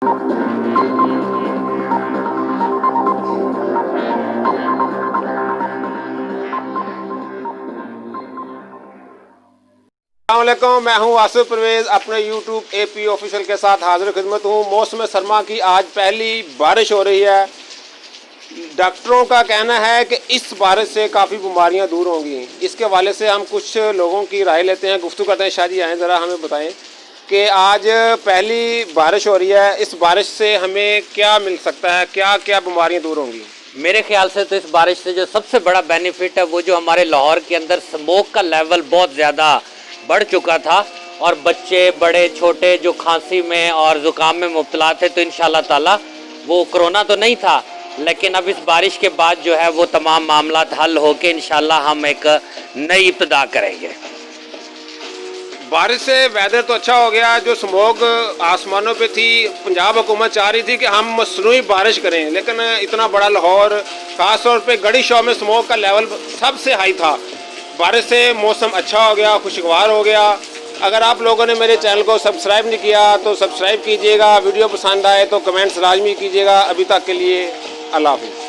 अस्सलामुअलैकुम, मैं हूं आसिफ परवेज़ अपने YouTube AP ऑफिशियल के साथ हाजिर खिदमत हूं। मौसम सरमा की आज पहली बारिश हो रही है। डॉक्टरों का कहना है कि इस बारिश से काफ़ी बीमारियां दूर होंगी। इसके हवाले से हम कुछ लोगों की राय लेते हैं, गुफ्तगू करते हैं। शादी आएँ ज़रा हमें बताएं कि आज पहली बारिश हो रही है, इस बारिश से हमें क्या मिल सकता है, क्या क्या बीमारियाँ दूर होंगी? मेरे ख्याल से तो इस बारिश से जो सबसे बड़ा बेनिफिट है वो जो हमारे लाहौर के अंदर स्मोक का लेवल बहुत ज़्यादा बढ़ चुका था और बच्चे बड़े छोटे जो खांसी में और ज़ुकाम में मुब्तला थे, तो इंशाल्लाह ताला वो कोरोना तो नहीं था, लेकिन अब इस बारिश के बाद जो है वो तमाम मामला हल होके इंशाल्लाह हम एक नई इब्तिदा करेंगे। बारिश से वेदर तो अच्छा हो गया। जो स्मोक आसमानों पे थी, पंजाब हुकूमत चाह रही थी कि हम मसनूई बारिश करें, लेकिन इतना बड़ा लाहौर, ख़ास तौर पे गड़ी शो में स्मोक का लेवल सबसे हाई था। बारिश से मौसम अच्छा हो गया, खुशगवार हो गया। अगर आप लोगों ने मेरे चैनल को सब्सक्राइब नहीं किया तो सब्सक्राइब कीजिएगा। वीडियो पसंद आए तो कमेंट्स लाजमी कीजिएगा। अभी तक के लिए अल्लाह हाफ़िज़।